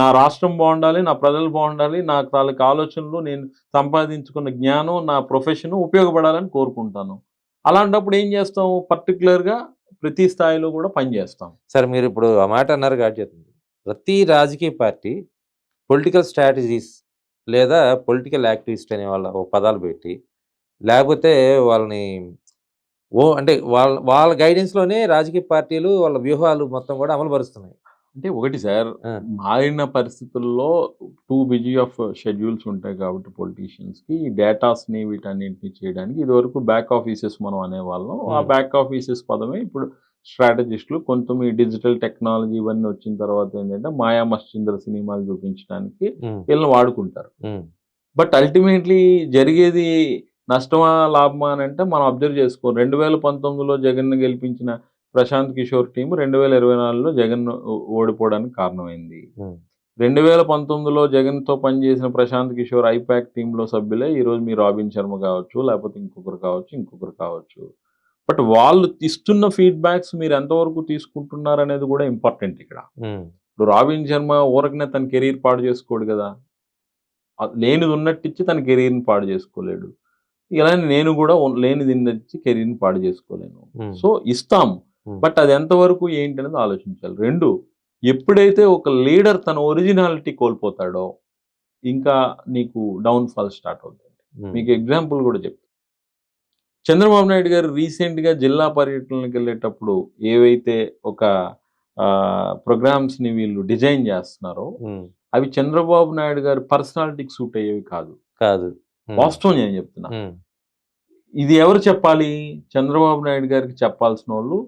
నా రాష్ట్రం బాగుండాలి, నా ప్రజలు బాగుండాలి, నా తాలూకు ఆలోచనలు, నేను సంపాదించుకున్న జ్ఞానం, నా ప్రొఫెషన్ ఉపయోగపడాలని కోరుకుంటాను. అలాంటప్పుడు ఏం చేస్తాం? పర్టికులర్గా ప్రతి స్థాయిలో కూడా పనిచేస్తాం. సార్, మీరు ఇప్పుడు ఆ మాట అన్నారు కాబట్టి ప్రతి రాజకీయ పార్టీ పొలిటికల్ స్ట్రాటజీస్ లేదా పొలిటికల్ యాక్టివిస్ట్ అనే వాళ్ళ పదాలు పెట్టి, లేకపోతే వాళ్ళని అంటే వాళ్ళ గైడెన్స్లోనే రాజకీయ పార్టీలు వాళ్ళ వ్యూహాలు మొత్తం కూడా అమలు పరుస్తున్నాయి. అంటే ఒకటి సార్, మారిన పరిస్థితుల్లో టూ బిజీ ఆఫ్ షెడ్యూల్స్ ఉంటాయి కాబట్టి పొలిటీషియన్స్కి ఈ డేటాస్ని వీటన్నింటినీ చేయడానికి ఇదివరకు బ్యాక్ ఆఫీసెస్ మనం అనేవాళ్ళం. ఆ బ్యాక్ ఆఫీసెస్ పదమే ఇప్పుడు స్ట్రాటజిస్టులు. కొంత ఈ డిజిటల్ టెక్నాలజీ ఇవన్నీ వచ్చిన తర్వాత ఏంటంటే మాయా మశ్చంద్ర సినిమాలు చూపించడానికి వీళ్ళని వాడుకుంటారు. బట్ అల్టిమేట్లీ జరిగేది నష్టమా లాభమా అని అంటే మనం అబ్జర్వ్ చేసుకో, 2019లో జగన్ను గెలిపించిన ప్రశాంత్ కిషోర్ టీం 2024లో జగన్ ఓడిపోవడానికి కారణమైంది. 2019లో జగన్తో పనిచేసిన ప్రశాంత్ కిషోర్ ఐపాక్ టీంలో సభ్యులే ఈరోజు మీ రాబిన్ శర్మ కావచ్చు, లేకపోతే ఇంకొకరు కావచ్చు. బట్ వాళ్ళు ఇస్తున్న ఫీడ్‌బ్యాక్స్ మీరు ఎంతవరకు తీసుకుంటున్నారనేది కూడా ఇంపార్టెంట్ ఇక్కడ. ఉమ్, ఇప్పుడు రాబిన్ శర్మ ఊరకనే తన కెరీర్ పాడు చేసుకోడు కదా! లేనిది ఉన్నట్టిచ్చి తన కెరీర్‌ని పాడు చేసుకోలేడు. ఇలానే నేను కూడా లేనిది ఉన్నట్టిచ్చి కెరీర్‌ని పాడు చేసుకోలేను. ఉమ్, సో, ఇస్తాం. ఉమ్, బట్ అది ఎంతవరకు ఏంటనేది ఆలోచించాలి. 2 ఎప్పుడైతే ఒక లీడర్ తన ఒరిజినాలిటీ కోల్పోతాడో, ఇంకా నీకు డౌన్ ఫాల్ స్టార్ట్ అవుతుంది. ఉమ్, మీకు ఎగ్జాంపుల్ కూడా చెప్తా. చంద్రబాబు నాయుడు గారు రీసెంట్‌గా జిల్లా పర్యటనలకెళ్ళేటప్పుడు ఏవైతే ఒక ప్రోగ్రామ్స్‌ని వీళ్ళు డిజైన్ చేస్తున్నారో, ఉమ్, అవి చంద్రబాబు నాయుడు గారి పర్సనాలిటీకి సూట్ అయ్యేవి కాదు. కాదు. ఉమ్, వాస్తవం నేను చెప్తున్నా. ఉమ్, ఇది ఎవరు చెప్పాలి? చంద్రబాబు నాయుడు గారికి చెప్పాల్సినోళ్ళు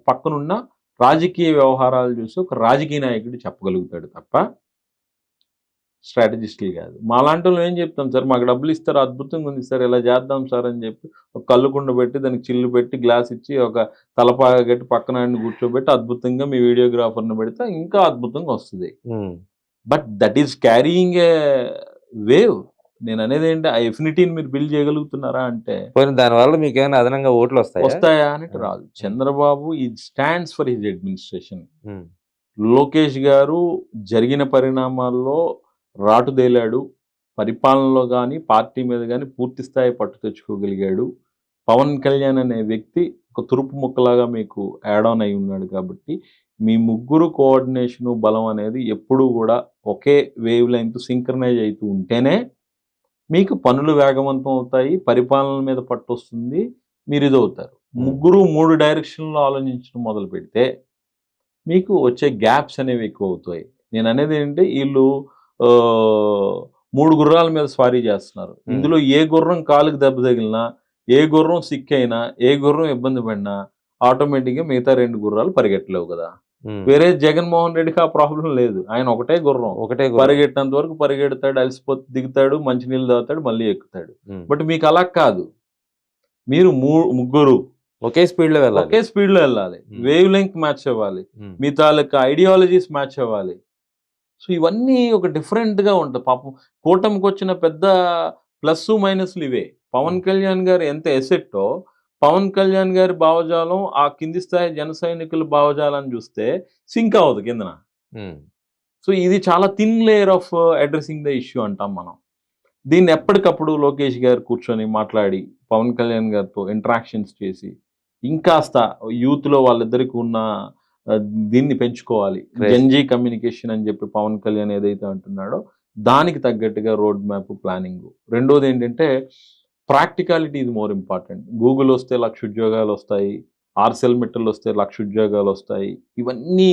పక్కనున్న రాజకీయ వ్యవహారాలు చూసి ఒక రాజకీయ నాయకుడు చెప్పగలుగుతాడు తప్ప స్ట్రాటజిస్టులు కాదు. మాలాంటోళ్ళం ఏం చెప్తాం సార్, మాకు డబ్బులు ఇస్తారు, అద్భుతంగా ఉంది సార్, ఇలా చేద్దాం సార్ అని చెప్పి ఒక కళ్ళు కుండ పెట్టి, దానికి చిల్లు పెట్టి, గ్లాస్ ఇచ్చి, ఒక తలపాగా కట్టి పక్కన ఆయన్ని కూర్చోబెట్టి అద్భుతంగా మీ వీడియోగ్రాఫర్‌ని పెడితే ఇంకా అద్భుతంగా వస్తది. Um, but that is carrying a wave. నేననేదేంటి ఆ ఎఫినిటీని మీరు బిల్డ్ చేయగలుగుతున్నారా అంటే పోనీ దానివల్ల మీకు ఏమైనా అదనంగా ఓట్లు వస్తాయా? వస్తాయా అన్నట్టు రాదు. Chandrababu stands for his administration. Um, Lokesh గారు జరిగిన పరిణామాల్లో రాటుదేలాడు. పరిపాలనలో గాని, పార్టీ మీద గాని పూర్తి స్థాయి పట్టు తెచ్చుకోగలిగాడు. పవన్ కళ్యాణ్ అనే వ్యక్తి ఒక తురుపు ముక్కలాగా మీకు యాడ్ ఆన్ అయి ఉన్నాడు కాబట్టి, మీ ముగ్గురు కోఆర్డినేషను, బలం అనేది ఎప్పుడూ గూడా ఒకే వేవ్ లెంగ్త్ సింక్రనైజ్ అయితూ ఉంటేనే మీకు పనులు వేగవంతం అవుతాయి. పరిపాలన మీద పట్టొస్తుంది. మీరిదవుతారు. ముగ్గురు 3 డైరెక్షన్‌లో ఆలోచించడం మొదలుపెడితే మీకు వచ్చే గ్యాప్స్ అనేవి ఎక్కువవుతాయి. నేననేదేంటంటే ఈళ్ళు 3 గుర్రాల మీద స్వారీ చేస్తున్నారు. ఇందులో ఏ గుర్రం కాలుకి దెబ్బ తగిలినా, ఏ గుర్రం సిక్కయినా, ఏ గుర్రం ఇబ్బంది పడినా ఆటోమేటిక్‌గా మిగతా 2 గుర్రాలు పరిగెట్టలేవు గదా! ఉమ్, వేరే జగన్మోహన్ రెడ్డికి ఆ ప్రాబ్లమ్ లేదు. ఆయన ఒకటే గుర్రం. ఒకటే గుర్రం. పరిగెట్టినంత వరకు పరిగెడతాడు, అలసిపోతే దిగుతాడు, మంచినీళ్ళు తాగుతాడు, మళ్ళీ ఎక్కుతాడు. ఉమ్, బట్ మీకు అలా కాదు. మీరు ముగ్గురు ఒకే స్పీడ్ లో వెళ్ళాలి. ఒకే స్పీడ్‌లో వెళ్ళాలి. వేవ్ లెంగ్త్ మ్యాచ్ అవ్వాలి. ఉమ్, మీ తాలూకా ఐడియాలజీస్ మ్యాచ్ అవ్వాలి. సో, ఇవన్నీ ఒక డిఫరెంట్‌గా ఉంటది. పాపం కూటమికొచ్చిన పెద్ద ప్లస్సు, మైనస్‌లు ఇవే. పవన్ కళ్యాణ్ గారు ఎంత ఎసెట్టో, పవన్ కళ్యాణ్ గారి భావజాలం ఆ కింది స్థాయి జన సైనికుల భావజాలాన్ని చూస్తే సింక్ అవ్వదు కిందన. ఉమ్, సో, ఇది చాలా thin layer of addressing the issue అంటాం మనం. దీన్ని ఎప్పటికప్పుడు లోకేష్ గారు కూర్చొని మాట్లాడి, పవన్ కళ్యాణ్ గారితో ఇంటరాక్షన్స్ చేసి, ఇంకాస్త యూత్‌లో వాళ్ళిద్దరికి ఉన్న దీన్ని పెంచుకోవాలి. Craze. జెన్‌జీ కమ్యూనికేషన్ అని చెప్పి పవన్ కళ్యాణ్ ఏదైతే అంటున్నాడో, దానికి తగ్గట్టుగా రోడ్ మ్యాప్, ప్లానింగు. రెండోదేంటంటే practicality is more important. Google వస్తే 1,00,000 ఉద్యోగాలొస్తాయి. ఆర్సెల్ మెటల్ వస్తే 1,00,000 ఉద్యోగాలొస్తాయి. ఇవన్నీ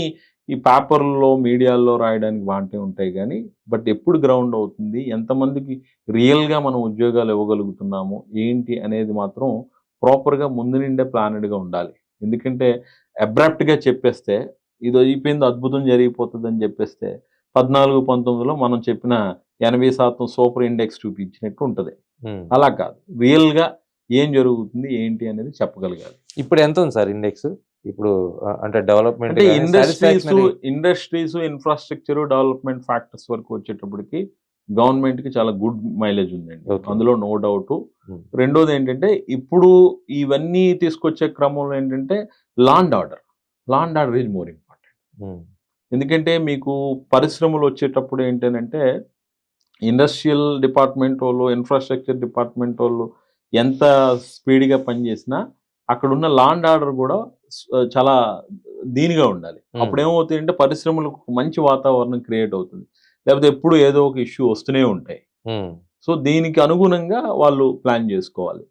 ఈ పేపర్‌లో, మీడియాల్లో రాయడానికి బాగానే ఉంటాయి గానీ, బట్ ఎప్పుడు గ్రౌండ్ అవుతుంది? ఎంతమందికి రియల్‌గా మనం ఉద్యోగాలు ఇవ్వగలుగుతున్నాము? ఏంటి అనేది మాత్రం ప్రాపర్‌గా ముందు నుండే ప్లానెడ్‌గా ఉండాలి. ఎందుకంటే అబ్రాప్ట్‌గా చెప్పేస్తే, ఇది అయిపోయింది, అద్భుతం జరిగిపోతదని చెప్పేస్తే 14, 19లో మనం చెప్పిన 80% సూపర్ ఇండెక్స్ చూపించినట్టు ఉంటది. ఉమ్. అలా కాదు. రియల్‌గా ఏం జరుగుతుంది? ఏంటి? అనేది చెప్పగలగాలి. ఇప్పుడు ఎంత ఉంది సార్ ఇండెక్స్? ఇప్పుడు అంటే డెవలప్మెంట్ అంటే గానీ, satisfaction అనేది- ఇండస్ట్రీస్, ఇన్‌ఫ్రాస్ట్రక్చర్, డెవలప్మెంట్ ఫ్యాక్టర్స్ వరకు వచ్చేటప్పటికి గవర్నమెంట్‌కి చాలా గుడ్ మైలేజ్ ఉందండి. Okay. అందులో నో డౌటు. Hmm. రెండోదేంటంటే ఇప్పుడు ఇవన్నీ తీసుకొచ్చే క్రమంలో ఏంటంటే law and order. Law and order is more important. Um, ఎందుకంటే మీకు పరిశ్రమలు వచ్చేటప్పుడు ఏంటనంటే ఇండస్ట్రియల్ డిపార్ట్మెంట్ వాళ్ళు, ఇన్‌ఫ్రాస్ట్రక్చర్ డిపార్ట్మెంట్ వాళ్ళు ఎంత స్పీడ్‌గా పనిచేసినా అక్కడున్న లా అండ్ ఆర్డర్ కూడా చాలా దీనిగా ఉండాలి. Hmm. అప్పుడేమవుతాయంటే పరిశ్రమలకు ఒక మంచి వాతావరణం క్రియేట్ అవుతుంది. లేకపోతే ఎప్పుడు ఏదో ఒక ఇష్యూ వస్తూనే ఉంటాయి. ఉమ్, సో, దీనికి అనుగుణంగా వాళ్ళు ప్లాన్ చేసుకోవాలి.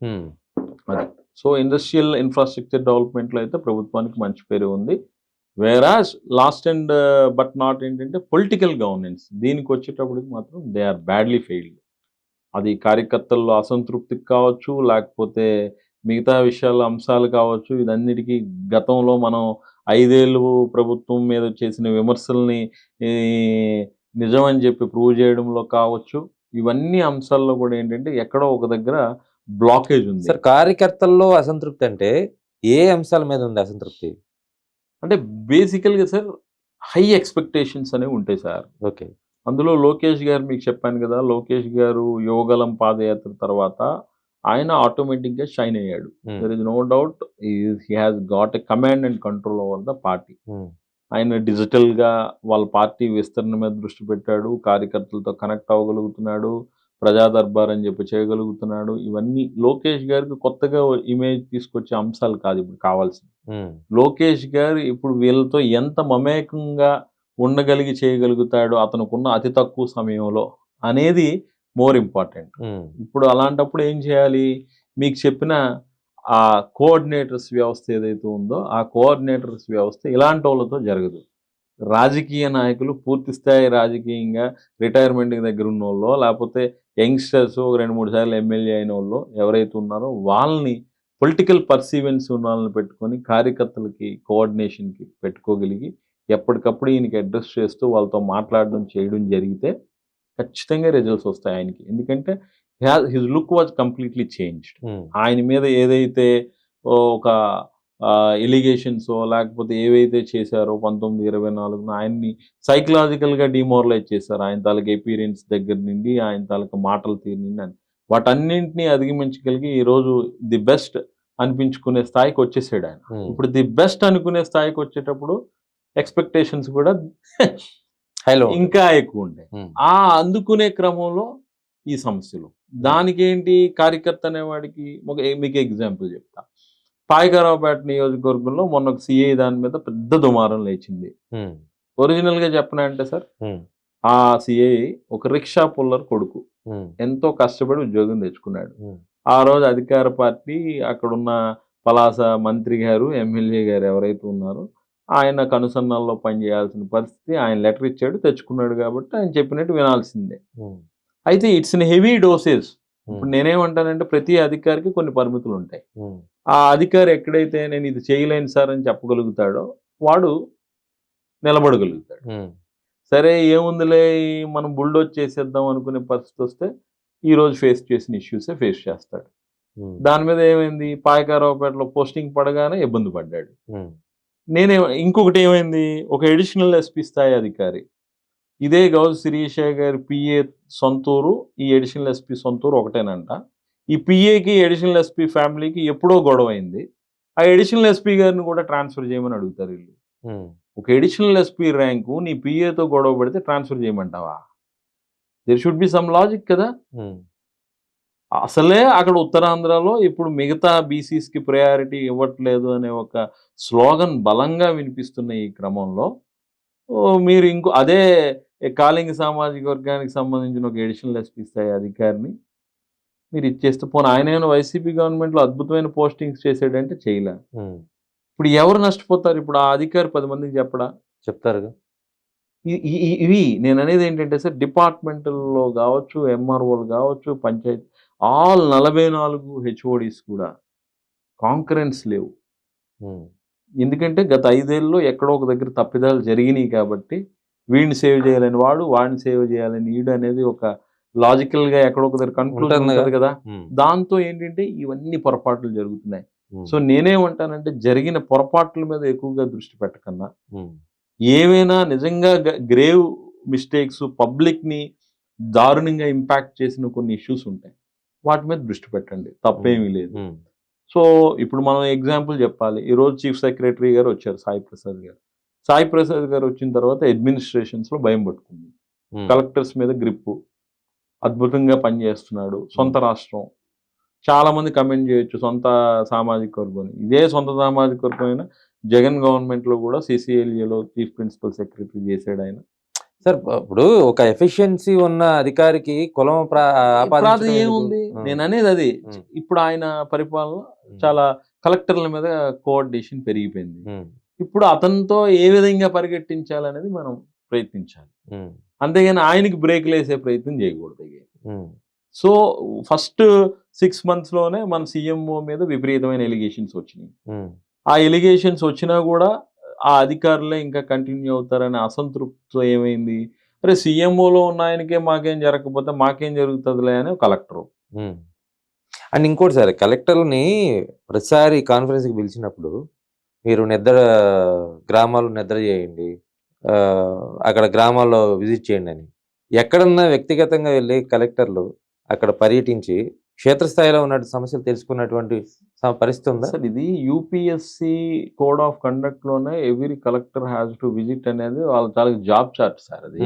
ఉమ్, అది. సో, ఇండస్ట్రియల్ ఇన్‌ఫ్రాస్ట్రక్చర్ డెవలప్‌మెంట్‌లో అయితే ప్రభుత్వానికి మంచి పేరు ఉంది. వేరాజ్ లాస్ట్ అండ్ బట్ నాట్ ఏంటంటే పొలిటికల్ గవర్నెన్స్ దీనికొచ్చేటప్పటికి మాత్రం దే ఆర్ బ్యాడ్‌లీ ఫెయిల్డ్. అది కార్యకర్తల్లో అసంతృప్తికి కావచ్చు, లేకపోతే మిగతా విషయాల అంశాలు కావచ్చు, ఇదన్నిటికీ గతంలో మనం 5 ఏళ్ళు ప్రభుత్వం మీద చేసిన విమర్శల్ని ఈ నిజమని చెప్పి ప్రూవ్ చేయడంలో కావచ్చు, ఇవన్నీ అంశాల్లో కూడా ఏంటంటే ఎక్కడో ఒక దగ్గర బ్లాకేజ్ ఉంది. సార్ కార్యకర్తల్లో అసంతృప్తి అంటే ఏ అంశాల మీద ఉంది అసంతృప్తి? అంటే బేసికల్‌గా సార్ హై ఎక్స్పెక్టేషన్స్ అనేవి ఉంటాయి సార్. ఓకే. అందులో అందులో లోకేష్ గారు మీకు చెప్పాను కదా! లోకేష్ గారు యువగలం పాదయాత్ర తర్వాత ఆయన ఆటోమేటిక్‌గా షైన్ అయ్యాడు. Hmm. There is no doubt he has got a command and control over the party. Hmm. ఆయన డిజిటల్‌గా వాళ్ళ పార్టీ విస్తరణ మీద దృష్టి పెట్టాడు. కార్యకర్తలతో కనెక్ట్ అవ్వగలుగుతున్నాడు. ప్రజా దర్బార్ అని చెప్పి చేయగలుగుతున్నాడు. ఇవన్నీ లోకేష్ గారికి కొత్తగా ఇమేజ్ తీసుకొచ్చే అంశాలు కాదు ఇప్పుడు కావాల్సింది. హ్మ్. లోకేష్ గారు ఇప్పుడు వీళ్ళతో ఎంత మమేకంగా ఉండగలిగి చేయగలుగుతాడు అతనుకున్న అతి తక్కువ సమయంలో అనేది మోర్ ఇంపార్టెంట్. హ్మ్. ఇప్పుడు అలాంటప్పుడు ఏం చేయాలి? మీకు చెప్పిన ఆ కోఆర్డినేటర్స్ వ్యవస్థ ఏదైతే ఉందో, ఆ కోఆర్డినేటర్స్ వ్యవస్థ ఇలాంటోళ్ళతో జరగదు. రాజకీయ నాయకులు పూర్తి స్థాయి రాజకీయంగా రిటైర్మెంట్‌కి దగ్గరున్నోళ్ళో, లేపోతే యంగ్‌స్టర్స్ ఒక 2, 3 సార్లు ఎమ్మెల్యే అయినోళ్ళో ఎవరైతే ఉన్నారో వాళ్ళని పొలిటికల్ పర్సీవెన్స్ ఉన్నోళ్ళని పెట్టుకొని కార్యకర్తలకి కోఆర్డినేషన్‌కి పెట్టుకోగలిగి ఎప్పటికప్పుడు ఈయనకి అడ్రెస్ చేస్తూ వాళ్ళతో మాట్లాడడం, చేయడం జరిగితే ఖచ్చితంగా రిజల్ట్స్ వస్తాయి ఆయనకి. ఎందుకంటే his look was completely changed. హ్మ్. ఆయన మీద ఏదైతే ఒక ఎలిగేషన్సో లేకపోతే ఏవైతే చేశారో 1924 ఆయన్ని సైకలాజికల్‌గా డిమోరలైజ్ చేశారు. ఆయన తాలూకా అపియరెన్స్ దగ్గర నుండి, ఆయన తాలూకా మాటల తీరు నుండి అని. వాటన్నింటిని అధిగమించగలిగి ఈరోజు ది బెస్ట్ అనిపించుకునే స్థాయికొచ్చేసాడాయన. హ్మ్. ఇప్పుడు ది బెస్ట్ అనుకునే స్థాయికొచ్చేటప్పుడు ఎక్స్‌పెక్టేషన్స్ కూడా హైలో ఉంటాయి. ఇంకా ఎక్కువుంటాయి. హ్మ్. ఆ అందుకునే క్రమంలో ఈ సమస్యలు. దానికేంటి కార్యకర్త అనేవాడికి మీకు ఎగ్జాంపుల్ చెప్తా. పాయకరావుపేట నియోజకవర్గంలో మొన్న ఒక సీఐ దాని మీద పెద్ద దుమారం లేచింది. హ్మ్. ఒరిజినల్‌గా చెప్పనంటే సార్, హ్మ్. ఆ సీఐ ఒక రిక్షా పుల్లర్ కొడుకు. హ్మ్. ఎంతో కష్టపడి ఉద్యోగం తెచ్చుకున్నాడు. హ్మ్. ఆ రోజు అధికార పార్టీ అక్కడున్న పలాస మంత్రి గారు, ఎమ్మెల్యే గారు ఎవరైతే ఉన్నారో, ఆయన కనుసన్నల్లో పనిచేయాల్సిన పరిస్థితి. ఆయన లెటర్ ఇచ్చాడు, తెచ్చుకున్నాడు కాబట్టి ఆయన చెప్పినట్టు వినాల్సిందే. హ్మ్. అయితే ఇట్స్ ఇన్ హెవీ డోసేజ్. హ్మ్. ఇప్పుడు నేనేమంటానంటే ప్రతి అధికారికి కొన్ని పరిమితులుంటాయి. హ్మ్. ఆ అధికారి ఎక్కడైతే నేను ఇది చేయలేను సార్ అని చెప్పగలుగుతాడో, వాడు నిలబడగలుగుతాడు. హ్మ్. సరే ఏముందిలే మనం బుల్డోజ్ చేసేద్దాం అనుకునే పరిస్థితొస్తే, ఈరోజు ఫేస్ చేసిన ఇష్యూసే ఫేస్ చేస్తాడు. హ్మ్. దాని మీద ఏమైంది, పాయకారావుపేటలో పోస్టింగ్ పడగానే ఇబ్బంది పడ్డాడు. హ్మ్. ఇంకొకటేమైంది, ఒక అడిషనల్ ఎస్పీ స్థాయి అధికారి. ఇదే గౌస్ శిరీష గారి పిఏ సొంతూరు, ఈ అడిషనల్ ఎస్పీ సొంతూరు ఒకటేనంట. ఈ పిఏకి, అడిషనల్ ఎస్పీ ఫ్యామిలీకి ఎప్పుడో గొడవైంది. ఆ అడిషనల్ ఎస్పీ గారిని కూడా ట్రాన్స్‌ఫర్ చేయమని అడుగుతారు ఈళ్ళు. హ్మ్. ఒక అడిషనల్ ఎస్పీ ర్యాంకు నీ పిఏతో గొడవ పడితే ట్రాన్స్‌ఫర్ చేయమంటావా? There should be some logic కదా! హ్మ్. అసలే అక్కడ ఉత్తరాంధ్రలో ఇప్పుడు మిగతా బీసీస్‌కి ప్రయారిటీ ఇవ్వట్లేదు అనే ఒక స్లోగన్ బలంగా వినిపిస్తున్న ఈ క్రమంలో మీరు అదే కాళింగ సామాజిక వర్గానికి సంబంధించిన ఒక అడిషనల్ ఎస్పీ స్థాయి అధికారిని మీరు ఇచ్చేస్తే పోనీ ఆయనేమైనా వైసీపీ గవర్నమెంట్‌లో అద్భుతమైన పోస్టింగ్స్ చేసాడంటే చేయలా. హ్మ్. ఇప్పుడు ఎవరు నష్టపోతారు? ఇప్పుడు ఆ అధికారి 10 మందికి చెప్పడా? చెప్తారుగా. ఇ ఇ ఇ ఇవి నేననేదేంటంటే సార్ డిపార్ట్‌మెంటల్‌లో గావచ్చు, ఎంఆర్ఓలు గావచ్చు, పంచాయతీ ఆల్ 44 హెచ్ఓడీస్ కూడా కాంకరెన్స్ లేవు. హ్మ్. ఎందుకంటే గత 5 ఏళ్లలో ఎక్కడో ఒక దగ్గర తప్పిదాలు జరిగినియి కాబట్టి, వీడిని సేవ్ చేయాలని వాడు, వాడిని సేవ్ చేయాలని ఈడు అనేది ఒక లాజికల్‌గా ఎక్కడో ఒక దగ్గర కన్క్లూజన్ ఉంటుందిగా. ఉంటది కదా! హ్మ్. దాంతో ఏంటంటే ఇవన్నీ పొరపాట్లు జరుగుతున్నాయి. హ్మ్. సో, నేనేమంటానంటే జరిగిన పొరపాట్ల మీద ఎక్కువగా దృష్టి పెట్టకన్నా, హ్మ్. ఏవైనా నిజంగా గ్రేవ్ మిస్టేక్స్ పబ్లిక్‌ని దారుణంగా ఇంపాక్ట్ చేసిన కొన్ని ఇష్యూస్ ఉంటాయి. వాటి మీద దృష్టి పెట్టండి. హ్మ్. తప్పేమీ లేదు. హ్మ్. సో, ఇప్పుడు మనం ఎగ్జాంపుల్ చెప్పాలి. ఈరోజు చీఫ్ సెక్రటరీ గారు వచ్చారు సాయి ప్రసాద్ గారు. సాయి ప్రసాద్ గారు వచ్చిన తర్వాత అడ్మినిస్ట్రేషన్స్‌లో భయం పట్టుకుంది. హ్మ్. కలెక్టర్స్ మీద గ్రిప్పు. అద్భుతంగా పనిచేస్తున్నాడు. సొంత హ్మ్. రాష్ట్రం. చాలామంది కమెంట్ చేయొచ్చు సొంత సామాజిక వర్గం అని. ఇదే సొంత సామాజిక వర్గం అయినా జగన్ గవర్నమెంట్‌లో కూడా సీసీఎల్ఏలో చీఫ్ ప్రిన్సిపల్ సెక్రటరీ చేసాడాయన. సార్ ఇప్పుడు ఒక ఎఫిషియన్సీ ఉన్న అధికారికి కులం ఇప్పుడు అది ఆపాదించడం ఎందుకు? ఏముంది? ఆ! నేననేది అది. హ్మ్. ఇప్పుడు ఆయన పరిపాలన హ్మ్. చాలా కలెక్టర్ల మీద కోఆర్డినేషన్ పెరిగిపోయింది. హ్మ్. ఇప్పుడు అతనితో ఏ విధంగా పరిగెట్టించాలనేది మనం ప్రయత్నించాలి. హ్మ్. అంతేగాని ఆయనకి బ్రేకులేసే ప్రయత్నం చేయకూడదు ఇగ. హ్మ్. సో, ఫస్ట్ 6 మంత్స్‌లోనే మన సీఎంఓ మీద విపరీతమైన ఎలిగేషన్స్ వచ్చినియి. హ్మ్. ఆ ఎలిగేషన్స్ వచ్చినా గూడా ఆ అధికారులే ఇంకా కంటిన్యూ అవుతారనే అసంతృప్తితో ఏమైంది? అరే! సీఎంఓలో ఉన్న ఆయనకే మాకేం జరగకపోతే మాకేం జరుగుతదిలే అని కలెక్టరు. హ్మ్. అండ్ ఇంకోటి సార్ కలెక్టర్‌లని ప్రతిసారి కాన్ఫరెన్స్‌కి పిలిచినప్పుడు మీరు గ్రామాల్లో నిద్ర చేయండి. అక్కడ గ్రామాల్లో విజిట్ చేయండి అని. ఎక్కడన్నా వ్యక్తిగతంగా వెళ్ళి కలెక్టర్లు అక్కడ పర్యటించి క్షేత్రస్థాయిలో ఉన్న సమస్యలు తెలుసుకున్నటువంటి పరిస్థితి ఉందా? సార్ ఇది యూపీఎస్సి కోడ్ ఆఫ్ కండక్ట్ లోనే every collector has to visit అనేది వాళ్ళ చాలా జాబ్ చార్ట్ సార్ అది.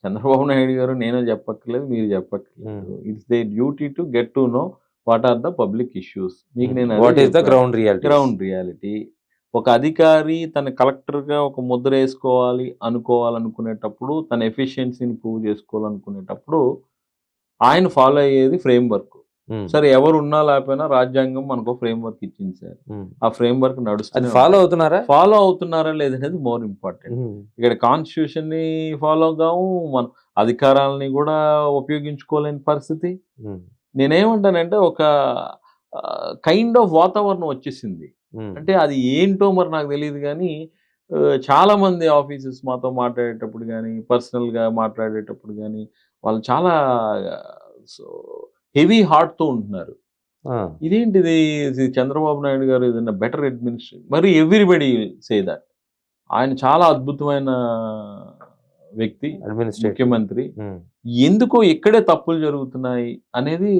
చంద్రబాబు నాయుడు గారు నేనే చెప్పక్కర్లేదు, మీరు చెప్పక్కర్లేదు. It's they duty to get to know what are the public issues. మీకు నేను what is the ground reality? Ground reality. ఒక అధికారి తన కలెక్టర్గా ఒక ముద్ర వేసుకోవాలి అనుకోవాలనుకునేటప్పుడు, తన ఎఫిషియన్సీని ప్రూవ్ చేసుకోవాలనుకునేటప్పుడు ఆయన ఫాలో అయ్యేది ఫ్రేమ్ వర్క్. సరే ఎవరు ఉన్నా లేకపోయినా రాజ్యాంగం మనకు ఫ్రేమ్ వర్క్ ఇచ్చింది సార్. ఆ ఫ్రేమ్ వర్క్ నడుస్తుంది. ఫాలో అవుతున్నారా లేదనేది మోర్ ఇంపార్టెంట్. ఇక్కడ కాన్స్టిట్యూషన్ ని ఫాలో కావు, మనం అధికారాలని కూడా ఉపయోగించుకోలేని పరిస్థితి. నేనేమంటానంటే ఒక కైండ్ ఆఫ్ వాతావరణం వచ్చేసింది. అంటే అది ఏంటో మరి నాకు తెలియదు కానీ చాలా మంది ఆఫీసర్స్ మాతో మాట్లాడేటప్పుడు కానీ, పర్సనల్ గా మాట్లాడేటప్పుడు కానీ వాళ్ళు చాలా హెవీ హార్ట్ తో ఉంటున్నారు. ఇదేంటిది చంద్రబాబు నాయుడు గారు ఏదైనా బెటర్ అడ్మినిస్ట్రేషన్, మరి ఎవ్రీబడి సే దట్ ఆయన చాలా అద్భుతమైన వ్యక్తి, ముఖ్యమంత్రి. ఎందుకో ఎక్కడే తప్పులు జరుగుతున్నాయి అనేది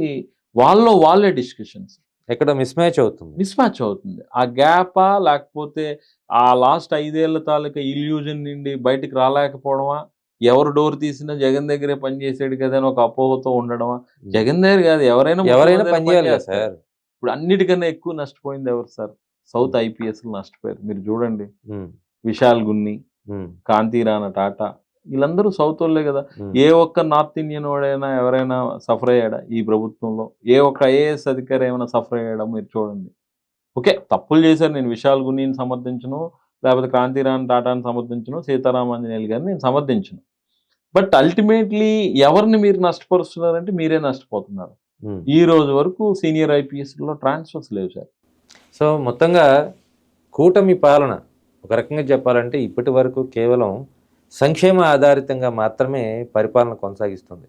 వాళ్ళే డిస్కషన్స్. ఎక్కడ మిస్ మ్యాచ్ అవుతుంది. ఆ గ్యాపా లేకపోతే ఆ లాస్ట్ 5 ఏళ్ల తాలూకా ఇల్యూజన్ నుండి బయటికి రాలేకపోవడమా, ఎవరు డోర్ తీసినా జగన్ దగ్గరే పనిచేసాడు కదా అని ఒక అపోహతో ఉండడమా? జగన్ దగ్గర కాదు, ఎవరైనా పనిచేయాలి సార్. ఇప్పుడు అన్నిటికన్నా ఎక్కువ నష్టపోయింది ఎవరు సార్? సౌత్ ఐపీఎస్ నష్టపోయారు. మీరు చూడండి, విశాల్ గున్ని, కాంతి రాణా టాటా, వీళ్ళందరూ సౌత్ వాళ్ళే కదా. ఏ ఒక్క నార్త్ ఇండియన్ వాడైనా ఎవరైనా సఫర్ అయ్యాడా ఈ ప్రభుత్వంలో? ఏ ఒక్క ఐఏఎస్ అధికారి ఏమైనా సఫర్ అయ్యాడా? మీరు చూడండి. ఓకే, తప్పులు చేశారు, నేను విశాల్ గున్నీని సమర్థించను, లేకపోతే కాంతి రాణా టాటాని సమర్థించను, సీతారామాంజనేయులు గారిని నేను సమర్థించను. బట్ అల్టిమేట్లీ ఎవరిని మీరు నష్టపరుస్తున్నారంటే మీరే నష్టపోతున్నారు. ఈ రోజు వరకు సీనియర్ ఐపీఎస్లో ట్రాన్స్ఫర్స్ లేవు సార్. సో మొత్తంగా కూటమి పాలన ఒక రకంగా చెప్పాలంటే ఇప్పటి వరకు కేవలం సంక్షేమ ఆధారితంగా మాత్రమే పరిపాలన కొనసాగిస్తుంది.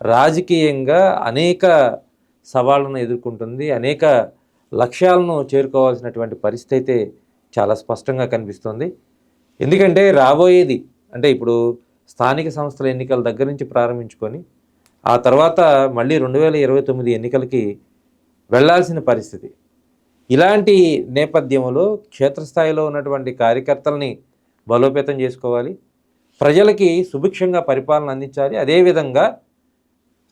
రాజకీయంగా అనేక సవాళ్ళను ఎదుర్కొంటుంది, అనేక లక్ష్యాలను చేరుకోవాల్సినటువంటి పరిస్థితి అయితే చాలా స్పష్టంగా కనిపిస్తుంది. ఎందుకంటే రాబోయేది అంటే ఇప్పుడు స్థానిక సంస్థల ఎన్నికల దగ్గర నుంచి ప్రారంభించుకొని ఆ తర్వాత మళ్ళీ 2029 ఎన్నికలకి వెళ్లాల్సిన పరిస్థితి. ఇలాంటి నేపథ్యంలో క్షేత్రస్థాయిలో ఉన్నటువంటి కార్యకర్తల్ని బలోపేతం చేసుకోవాలి, ప్రజలకి సుభిక్షంగా పరిపాలన అందించాలి. అదేవిధంగా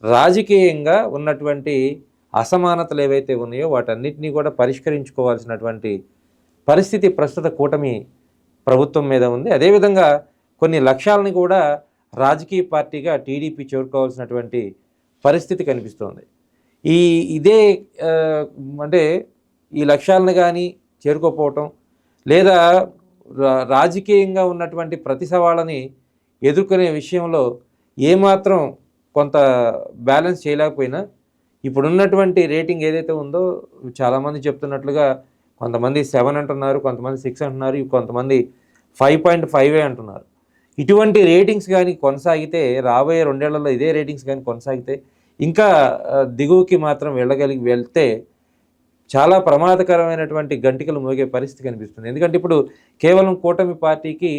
రాజకీయంగా ఉన్నటువంటి అసమానతలు ఏవైతే ఉన్నాయో వాటన్నిటినీ కూడా పరిష్కరించుకోవాల్సినటువంటి పరిస్థితి ప్రస్తుత కూటమి ప్రభుత్వం మీద ఉంది. అదేవిధంగా కొన్ని లక్ష్యాలని కూడా రాజకీయ పార్టీగా టీడీపీ చేరుకోవాల్సినటువంటి పరిస్థితి కనిపిస్తోంది. ఇదే అంటే ఈ లక్ష్యాలను కానీ చేరుకోకపోవటం లేదా రాజకీయంగా ఉన్నటువంటి ప్రతి సవాళ్ళని ఎదుర్కొనే విషయంలో ఏమాత్రం కొంత బ్యాలెన్స్ చేయలేకపోయినా ఇప్పుడున్నటువంటి రేటింగ్ ఏదైతే ఉందో చాలామంది చెప్తున్నట్లుగా కొంతమంది 7 అంటున్నారు, కొంతమంది 6 అంటున్నారు, కొంతమంది 5.5 అంటున్నారు. ఇటువంటి రేటింగ్స్ కానీ కొనసాగితే రాబోయే 2 ఏళ్లలో ఇదే రేటింగ్స్ కానీ కొనసాగితే ఇంకా దిగువకి మాత్రం వెళ్తే చాలా ప్రమాదకరమైనటువంటి గంటికలు మోగే పరిస్థితి కనిపిస్తుంది. ఎందుకంటే ఇప్పుడు కేవలం కూటమి పార్టీకి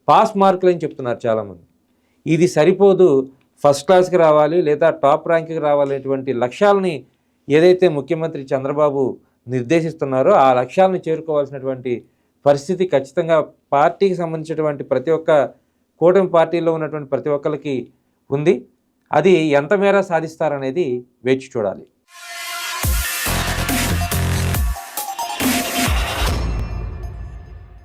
పాస్ మార్కులు అని చెప్తున్నారు చాలామంది. ఇది సరిపోదు, ఫస్ట్ క్లాస్కి రావాలి లేదా టాప్ ర్యాంక్కి రావాలనేటువంటి లక్ష్యాలని ఏదైతే ముఖ్యమంత్రి చంద్రబాబు నిర్దేశిస్తున్నారో ఆ లక్ష్యాలను చేరుకోవాల్సినటువంటి పరిస్థితి ఖచ్చితంగా పార్టీకి సంబంధించినటువంటి ప్రతి ఒక్క కూటమి పార్టీలో ఉన్నటువంటి ప్రతి ఒక్కరికి ఉంది. అది ఎంత మేర సాధిస్తారనేది వేచి చూడాలి.